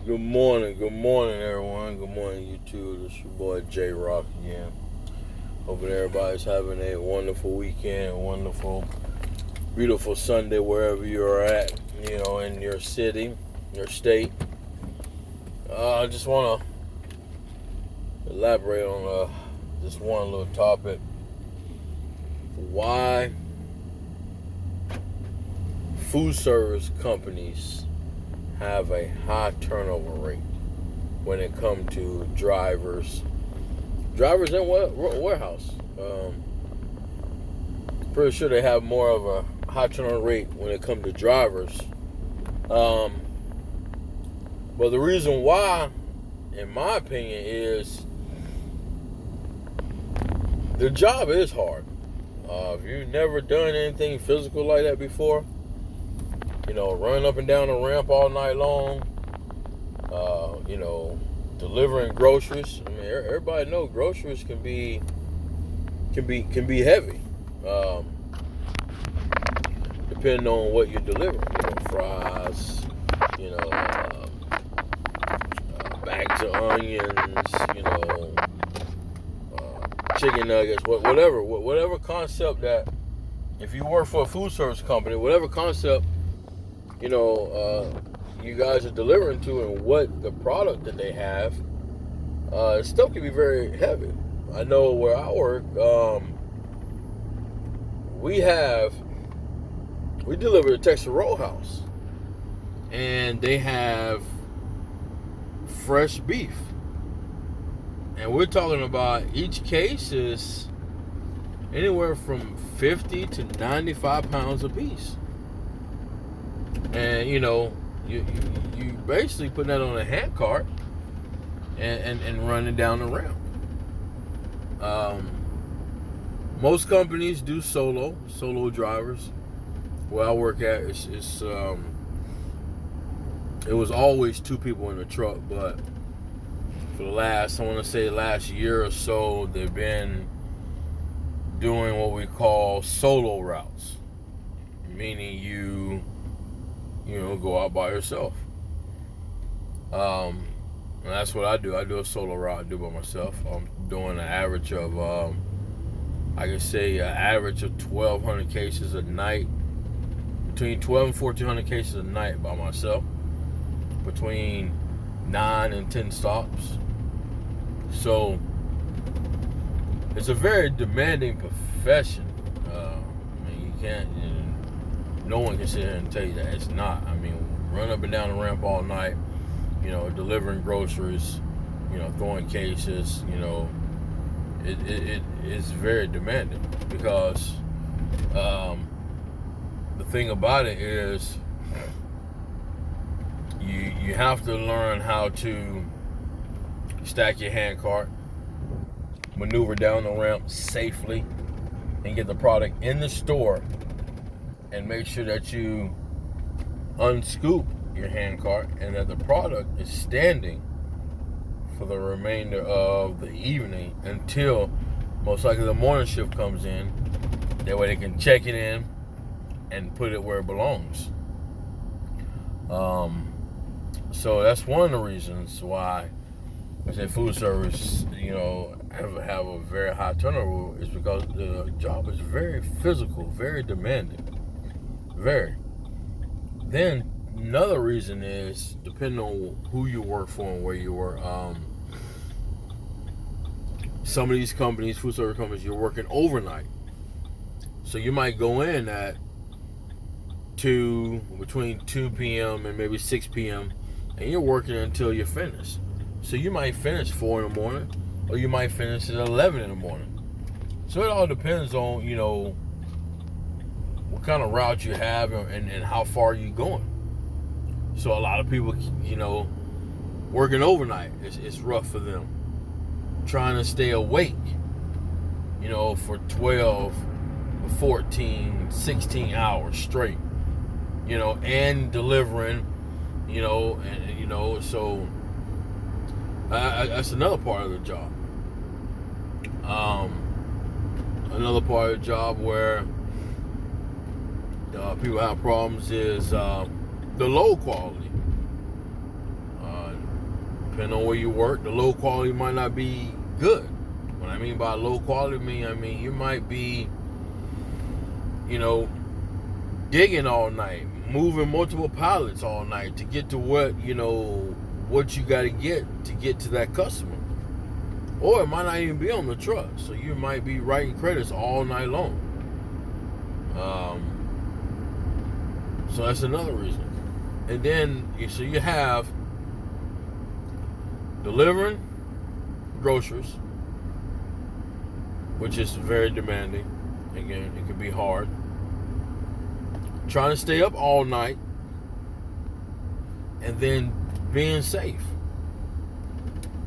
Good morning, everyone. Good morning, you too. This is your boy J Rock again. Hoping everybody's having a wonderful weekend, wonderful, beautiful Sunday wherever you're at. In your city, your state. I just want to elaborate on this one little topic: why food service companies have a high turnover rate when it comes to drivers in warehouse. Pretty sure they have more of a high turnover rate when it comes to drivers. But the reason why, in my opinion, is the job is hard. If you've never done anything physical like that before, running up and down the ramp all night long, delivering groceries. I mean, everybody knows groceries can be heavy, depending on what you're delivering. Fries, bags of onions, chicken nuggets, whatever concept that, if you work for a food service company, whatever concept you guys are delivering to, and what the product that they have, stuff can be very heavy. I know where I work, we deliver to Texas Roadhouse, and they have fresh beef, and we're talking about each case is anywhere from 50 to 95 pounds a piece. And you basically put that on a hand cart and running down the ramp. Most companies do solo drivers. Where I work at, it was always two people in the truck, but for the last year or so, they've been doing what we call solo routes, meaning you go out by yourself. And that's what I do. I do a solo route. I do by myself. I'm doing an average of, I can say an average of 1,200 cases a night, between 1,200 and 1,400 cases a night by myself, between 9 and 10 stops. So it's a very demanding profession. You can't. No one can sit here and tell you that it's not. I mean, run up and down the ramp all night, delivering groceries, throwing cases, it is very demanding, because the thing about it is you have to learn how to stack your hand cart, maneuver down the ramp safely, and get the product in the store, and make sure that you unscoop your hand cart and that the product is standing for the remainder of the evening until most likely the morning shift comes in. That way they can check it in and put it where it belongs. So that's one of the reasons why I say food service, have a very high turnover, is because the job is very physical, very demanding. Very. Then another reason is, depending on who you work for and where you work, some of these companies, food service companies, you're working overnight. So you might go in at between 2 p.m. and maybe 6 p.m. and you're working until you're finished. So you might finish 4 in the morning, or you might finish at 11 in the morning. So it all depends on, what kind of route you have and how far you're going. So a lot of people, working overnight, it's rough for them. Trying to stay awake, for 12, 14, 16 hours straight, and delivering, so that's another part of the job. Another part of the job where people have problems is the low quality. depending on where you work, the low quality might not be good. What I mean by low quality, I mean you might be, digging all night, moving multiple pallets all night to get to what you got to get to that customer. Or it might not even be on the truck, so you might be writing credits all night long. So that's another reason. And then so you have delivering groceries, which is very demanding. Again, it can be hard. Trying to stay up all night, and then being safe.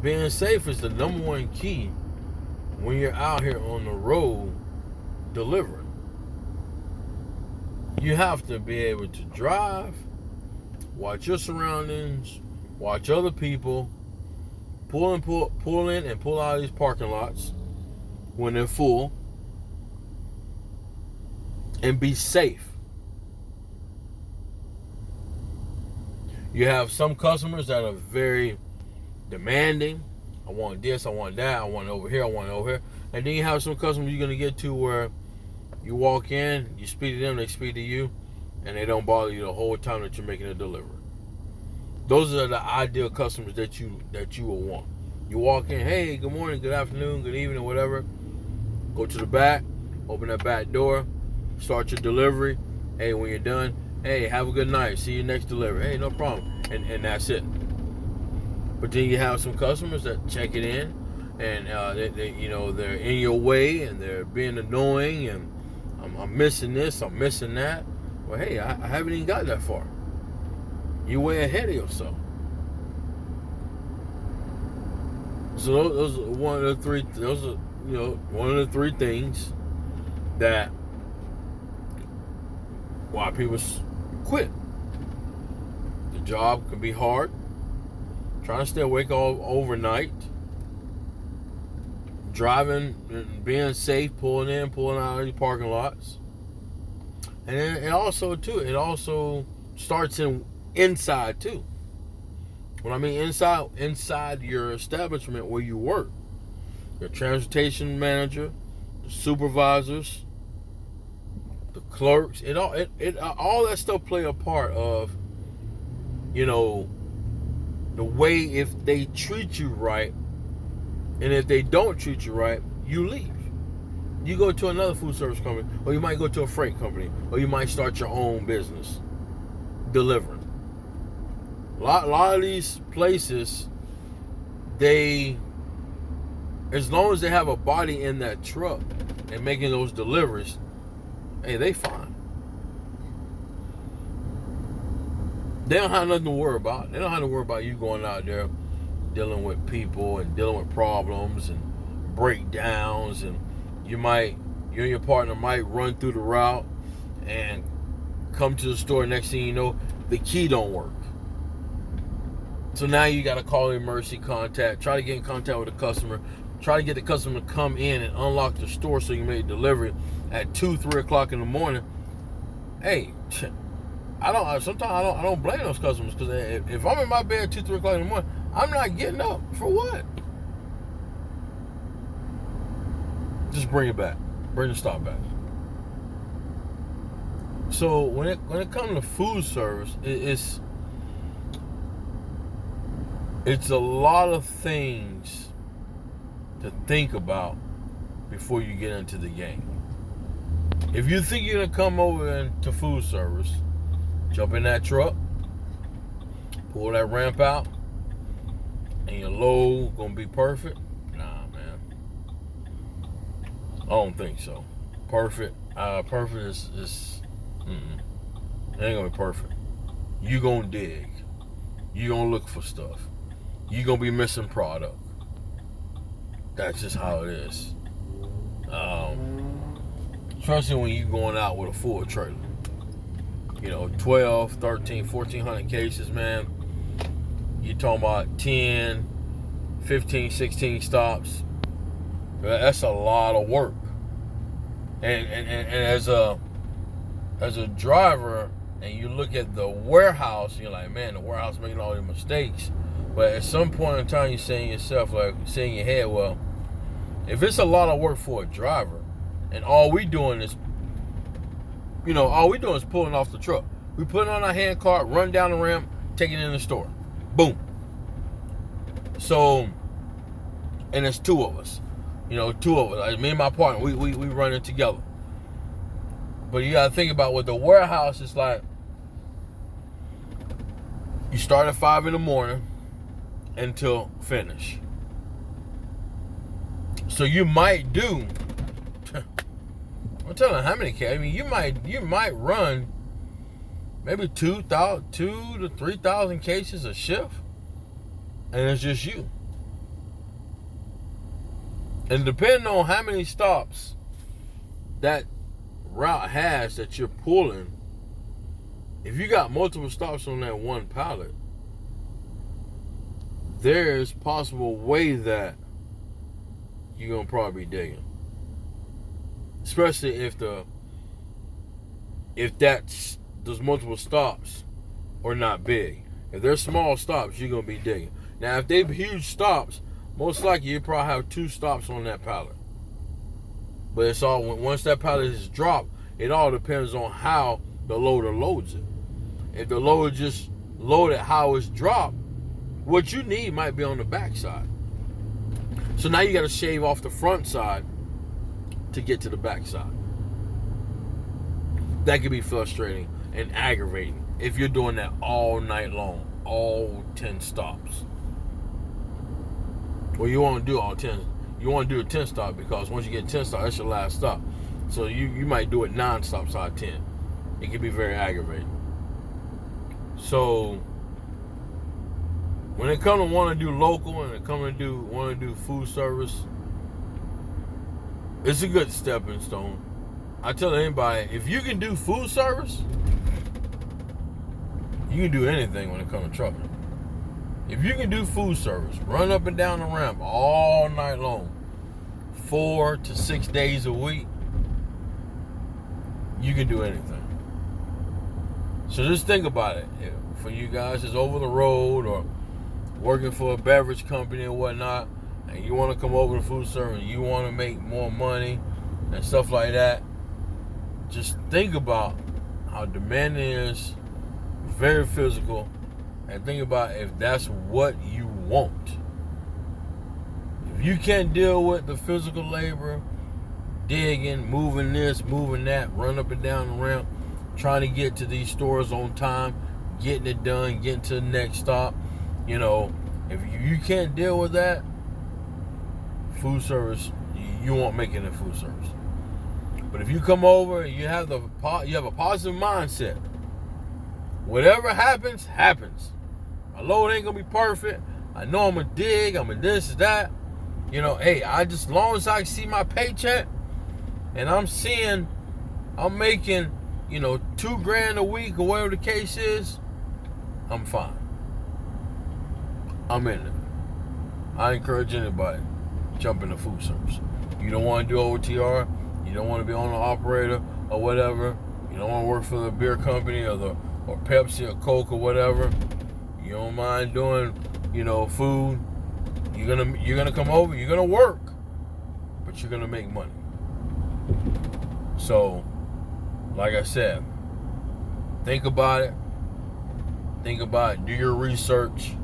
Being safe is the number one key when you're out here on the road delivering. You have to be able to drive, watch your surroundings, watch other people, pull in and pull out of these parking lots when they're full, and be safe. You have some customers that are very demanding. I want this, I want that, I want it over here, I want it over here. And then you have some customers you're going to get to where you walk in, you speak to them, they speak to you, and they don't bother you the whole time that you're making a delivery. Those are the ideal customers that you will want. You walk in, hey, good morning, good afternoon, good evening, whatever. Go to the back, open that back door, start your delivery. Hey, when you're done, hey, have a good night. See you next delivery. Hey, no problem. And that's it. But then you have some customers that check it in, and they're in your way, and they're being annoying, and I'm missing this, I'm missing that. Well, hey, I haven't even got that far. You're way ahead of yourself. So those are one of the three. Those are one of the three things that why people quit. The job can be hard. Trying to stay awake all overnight. Driving and being safe, pulling in, pulling out of these parking lots. And then it also starts inside too. When I mean inside your establishment where you work. Your transportation manager, the supervisors, the clerks, all that stuff play a part of, the way if they treat you right, and if they don't treat you right, you leave. You go to another food service company, or you might go to a freight company, or you might start your own business delivering. A lot of these places, as long as they have a body in that truck and making those deliveries, hey, they fine. They don't have nothing to worry about. They don't have to worry about you going out there dealing with people and dealing with problems and breakdowns, and you and your partner might run through the route and come to the store. Next thing you know, the key don't work. So now you got to call emergency contact, try to get in contact with the customer, try to get the customer to come in and unlock the store so you make delivery at 2-3 o'clock in the morning. Hey, sometimes I don't blame those customers, because if I'm in my bed at 2-3 o'clock in the morning, I'm not getting up. For what? Just bring it back. Bring the stop back. So when it comes to food service, it's a lot of things to think about before you get into the game. If you think you're going to come over into food service, jump in that truck, pull that ramp out, and your load going to be perfect? Nah, man. I don't think so. Perfect is it ain't going to be perfect. You going to dig. You going to look for stuff. You going to be missing product. That's just how it is. Especially when you're going out with a full trailer. 12, 13, 1,400 cases, man. You're talking about 10, 15, 16 stops. That's a lot of work. And as a driver, and you look at the warehouse, you're like, man, the warehouse making all these mistakes. But at some point in time, you're saying yourself, like, saying in your head, well, if it's a lot of work for a driver, and all we doing is pulling off the truck. We put it on our hand cart, run down the ramp, take it in the store. Boom. So, and it's two of us. Two of us. Like me and my partner, we run it together. But you gotta think about what the warehouse is like. You start at 5 in the morning until finish. So you might do, I'm telling you how many cases. I mean, you might run maybe 2,000 to 3,000 cases a shift, and it's just you. And depending on how many stops that route has that you're pulling, if you got multiple stops on that one pallet, there's possible way that you're gonna probably be digging. Especially if those multiple stops are not big. If they're small stops, you're gonna be digging. Now, if they're huge stops, most likely you probably have 2 stops on that pallet. But it's all, once that pallet is dropped, it all depends on how the loader loads it. If the loader just loaded how it's dropped, what you need might be on the back side. So now you got to shave off the front side to get to the back side. That can be frustrating and aggravating if you're doing that all night long, all 10 stops. Well, you won't do all 10. You want to do a 10 stop because once you get 10 stops, that's your last stop. So you might do it 9 stops out of 10. It can be very aggravating. So when it comes to want to do local and it comes to want to do food service, it's a good stepping stone. I tell anybody, if you can do food service, you can do anything when it comes to trucking. If you can do food service, run up and down the ramp all night long, 4 to 6 days a week, you can do anything. So just think about it. For you guys that's over the road or working for a beverage company or whatnot, and you want to come over to food service, you want to make more money and stuff like that, just think about how demanding it is, very physical, and think about if that's what you want. If you can't deal with the physical labor, digging, moving this, moving that, run up and down the ramp, trying to get to these stores on time, getting it done, getting to the next stop, if you can't deal with that, food service, you won't make it in food service. But if you come over and you have a positive mindset, whatever happens, happens. My load ain't gonna be perfect. I know I'm gonna dig, I'm gonna this, that. Hey, as long as I see my paycheck and I'm making, $2,000 a week or whatever the case is, I'm fine. I'm in it. I encourage anybody, jump into food service. You don't want to do OTR, you don't want to be on the operator or whatever, you don't want to work for the beer company or Pepsi or Coke or whatever, you don't mind doing, food, you're gonna come over, you're gonna work, but you're gonna make money. So, like I said, think about it, do your research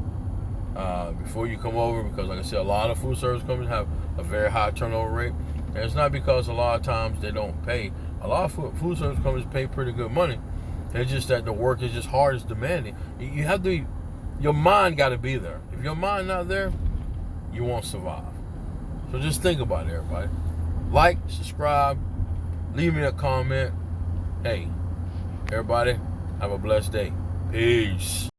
before you come over, because like I said, a lot of food service companies have a very high turnover rate, and it's not because a lot of times they don't pay. A lot of food service companies pay pretty good money. It's just that the work is just hard, it's demanding. You have to, your mind got to be there. If your mind not there, you won't survive. So just think about it, everybody. Like, subscribe, leave me a comment. Hey, everybody, have a blessed day. Peace.